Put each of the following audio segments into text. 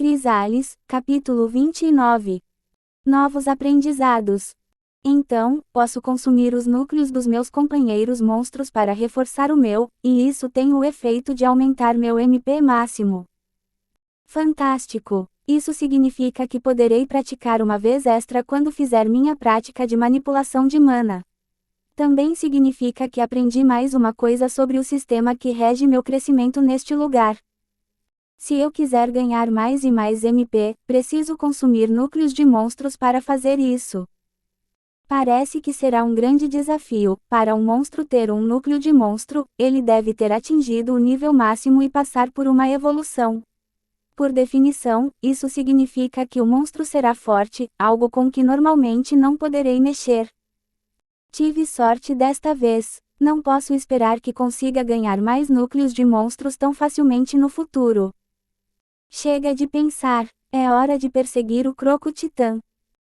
Crisales, capítulo 29. Novos aprendizados. Então, posso consumir os núcleos dos meus companheiros monstros para reforçar o meu, e isso tem o efeito de aumentar meu MP máximo. Fantástico! Isso significa que poderei praticar uma vez extra quando fizer minha prática de manipulação de mana. Também significa que aprendi mais uma coisa sobre o sistema que rege meu crescimento neste lugar. Se eu quiser ganhar mais e mais MP, preciso consumir núcleos de monstros para fazer isso. Parece que será um grande desafio. Para um monstro ter um núcleo de monstro, ele deve ter atingido o nível máximo e passar por uma evolução. Por definição, isso significa que o monstro será forte, algo com que normalmente não poderei mexer. Tive sorte desta vez. Não posso esperar que consiga ganhar mais núcleos de monstros tão facilmente no futuro. Chega de pensar, é hora de perseguir o Croco Titã.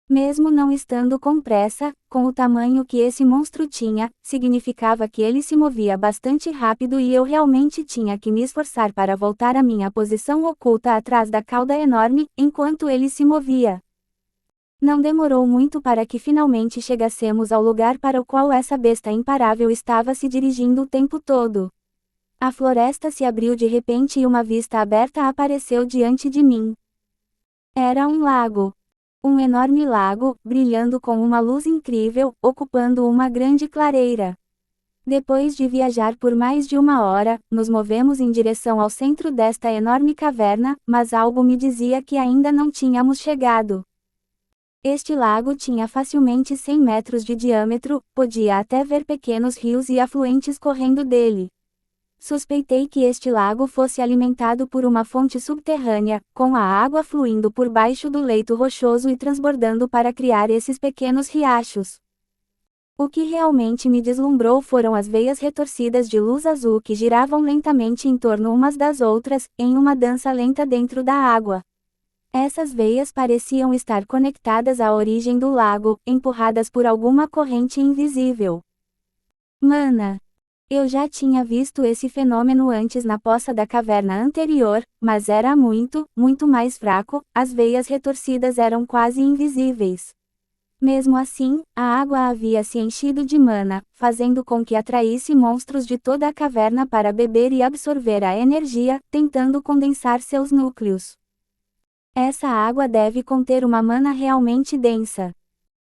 Mesmo não estando com pressa, com o tamanho que esse monstro tinha, significava que ele se movia bastante rápido e eu realmente tinha que me esforçar para voltar à minha posição oculta atrás da cauda enorme, enquanto ele se movia. Não demorou muito para que finalmente chegássemos ao lugar para o qual essa besta imparável estava se dirigindo o tempo todo. A floresta se abriu de repente e uma vista aberta apareceu diante de mim. Era um lago. Um enorme lago, brilhando com uma luz incrível, ocupando uma grande clareira. Depois de viajar por mais de 1 hora, nos movemos em direção ao centro desta enorme caverna, mas algo me dizia que ainda não tínhamos chegado. Este lago tinha facilmente 100 metros de diâmetro, podia até ver pequenos rios e afluentes correndo dele. Suspeitei que este lago fosse alimentado por uma fonte subterrânea, com a água fluindo por baixo do leito rochoso e transbordando para criar esses pequenos riachos. O que realmente me deslumbrou foram as veias retorcidas de luz azul que giravam lentamente em torno umas das outras, em uma dança lenta dentro da água. Essas veias pareciam estar conectadas à origem do lago, empurradas por alguma corrente invisível. Mana! Eu já tinha visto esse fenômeno antes na poça da caverna anterior, mas era muito mais fraco, as veias retorcidas eram quase invisíveis. Mesmo assim, a água havia se enchido de mana, fazendo com que atraísse monstros de toda a caverna para beber e absorver a energia, tentando condensar seus núcleos. Essa água deve conter uma mana realmente densa.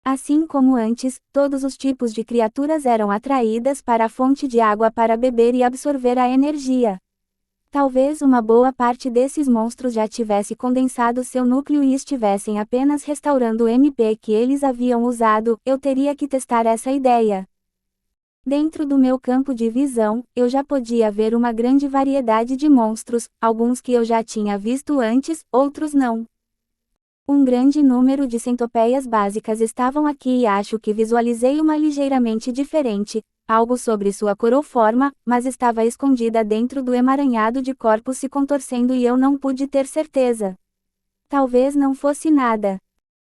Assim como antes, todos os tipos de criaturas eram atraídas para a fonte de água para beber e absorver a energia. Talvez uma boa parte desses monstros já tivesse condensado seu núcleo e estivessem apenas restaurando o MP que eles haviam usado, eu teria que testar essa ideia. Dentro do meu campo de visão, eu já podia ver uma grande variedade de monstros, alguns que eu já tinha visto antes, outros não. Um grande número de centopeias básicas estavam aqui e acho que visualizei uma ligeiramente diferente, algo sobre sua cor ou forma, mas estava escondida dentro do emaranhado de corpos se contorcendo e eu não pude ter certeza. Talvez não fosse nada.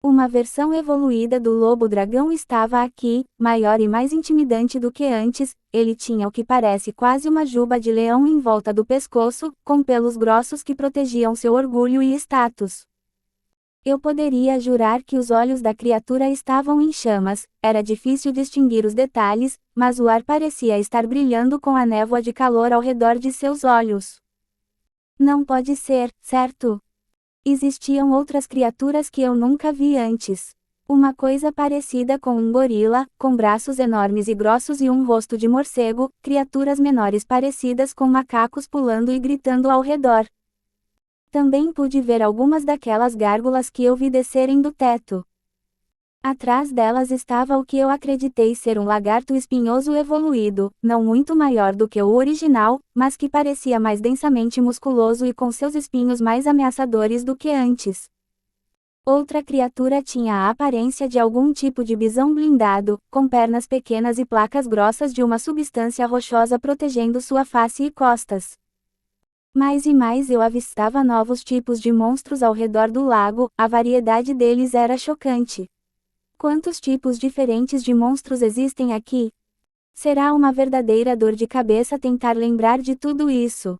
Uma versão evoluída do lobo-dragão estava aqui, maior e mais intimidante do que antes, ele tinha o que parece quase uma juba de leão em volta do pescoço, com pelos grossos que protegiam seu orgulho e status. Eu poderia jurar que os olhos da criatura estavam em chamas, era difícil distinguir os detalhes, mas o ar parecia estar brilhando com a névoa de calor ao redor de seus olhos. Não pode ser, certo? Existiam outras criaturas que eu nunca vi antes. Uma coisa parecida com um gorila, com braços enormes e grossos e um rosto de morcego, criaturas menores parecidas com macacos pulando e gritando ao redor. Também pude ver algumas daquelas gárgulas que eu vi descerem do teto. Atrás delas estava o que eu acreditei ser um lagarto espinhoso evoluído, não muito maior do que o original, mas que parecia mais densamente musculoso e com seus espinhos mais ameaçadores do que antes. Outra criatura tinha a aparência de algum tipo de bisão blindado, com pernas pequenas e placas grossas de uma substância rochosa protegendo sua face e costas. Mais e mais eu avistava novos tipos de monstros ao redor do lago, a variedade deles era chocante. Quantos tipos diferentes de monstros existem aqui? Será uma verdadeira dor de cabeça tentar lembrar de tudo isso.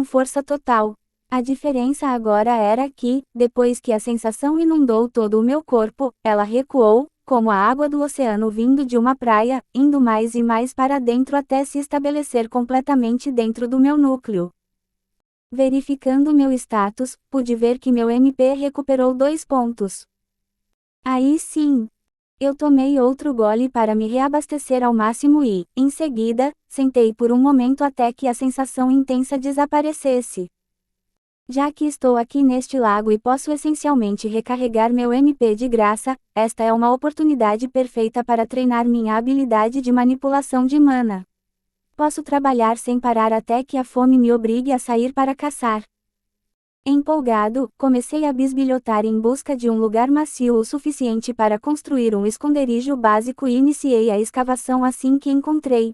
com força total. A diferença agora era que, depois que a sensação inundou todo o meu corpo, ela recuou, como a água do oceano vindo de uma praia, indo mais e mais para dentro até se estabelecer completamente dentro do meu núcleo. Verificando meu status, pude ver que meu MP recuperou 2 pontos. Aí sim. Eu tomei outro gole para me reabastecer ao máximo e, em seguida, sentei por um momento até que a sensação intensa desaparecesse. Já que estou aqui neste lago e posso essencialmente recarregar meu MP de graça, esta é uma oportunidade perfeita para treinar minha habilidade de manipulação de mana. Posso trabalhar sem parar até que a fome me obrigue a sair para caçar. Empolgado, comecei a bisbilhotar em busca de um lugar macio o suficiente para construir um esconderijo básico e iniciei a escavação assim que encontrei.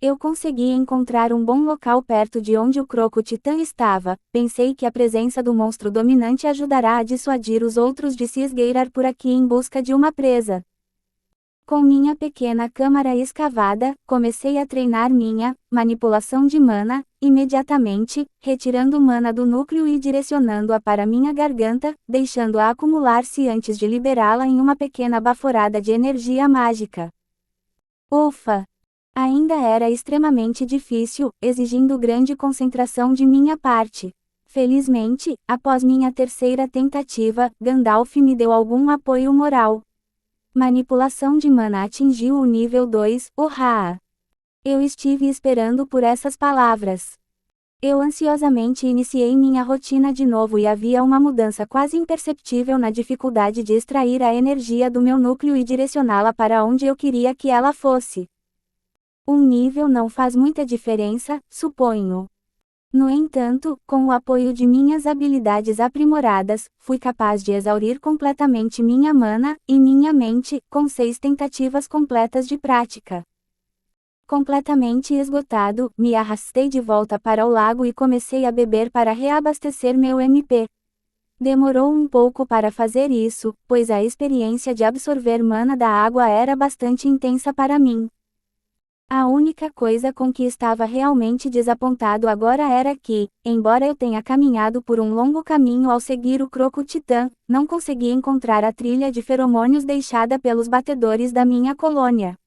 Eu consegui encontrar um bom local perto de onde o croco-titã estava. Pensei que a presença do monstro dominante ajudará a dissuadir os outros de se esgueirar por aqui em busca de uma presa. Com minha pequena câmara escavada, comecei a treinar minha manipulação de mana, imediatamente, retirando mana do núcleo e direcionando-a para minha garganta, deixando-a acumular-se antes de liberá-la em uma pequena baforada de energia mágica. Ufa! Ainda era extremamente difícil, exigindo grande concentração de minha parte. Felizmente, após minha terceira tentativa, Gandalf me deu algum apoio moral. Manipulação de mana atingiu o nível 2, urra! Eu estive esperando por essas palavras. Eu ansiosamente iniciei minha rotina de novo e havia uma mudança quase imperceptível na dificuldade de extrair a energia do meu núcleo e direcioná-la para onde eu queria que ela fosse. Um nível não faz muita diferença, suponho. No entanto, com o apoio de minhas habilidades aprimoradas, fui capaz de exaurir completamente minha mana e minha mente, com 6 tentativas completas de prática. Completamente esgotado, me arrastei de volta para o lago e comecei a beber para reabastecer meu MP. Demorou um pouco para fazer isso, pois a experiência de absorver mana da água era bastante intensa para mim. A única coisa com que estava realmente desapontado agora era que, embora eu tenha caminhado por um longo caminho ao seguir o croco-titã, não consegui encontrar a trilha de feromônios deixada pelos batedores da minha colônia.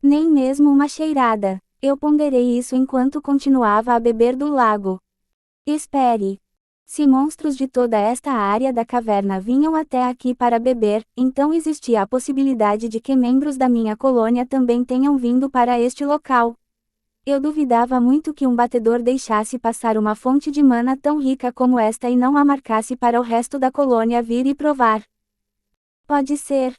Nem mesmo uma cheirada. Eu ponderei isso enquanto continuava a beber do lago. Espere. Se monstros de toda esta área da caverna vinham até aqui para beber, então existia a possibilidade de que membros da minha colônia também tenham vindo para este local. Eu duvidava muito que um batedor deixasse passar uma fonte de mana tão rica como esta e não a marcasse para o resto da colônia vir e provar. Pode ser.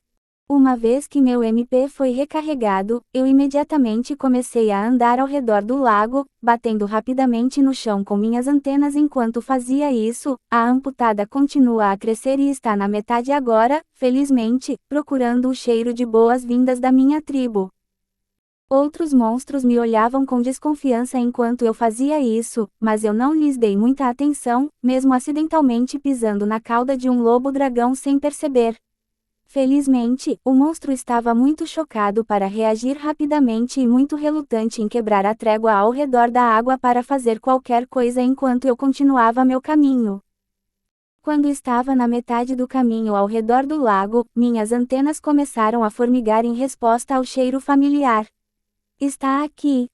Uma vez que meu MP foi recarregado, eu imediatamente comecei a andar ao redor do lago, batendo rapidamente no chão com minhas antenas enquanto fazia isso. A amputada continua a crescer e está na metade agora, felizmente, procurando o cheiro de boas-vindas da minha tribo. Outros monstros me olhavam com desconfiança enquanto eu fazia isso, mas eu não lhes dei muita atenção, mesmo acidentalmente pisando na cauda de um lobo-dragão sem perceber. Felizmente, o monstro estava muito chocado para reagir rapidamente e muito relutante em quebrar a trégua ao redor da água para fazer qualquer coisa enquanto eu continuava meu caminho. Quando estava na metade do caminho ao redor do lago, minhas antenas começaram a formigar em resposta ao cheiro familiar. Está aqui.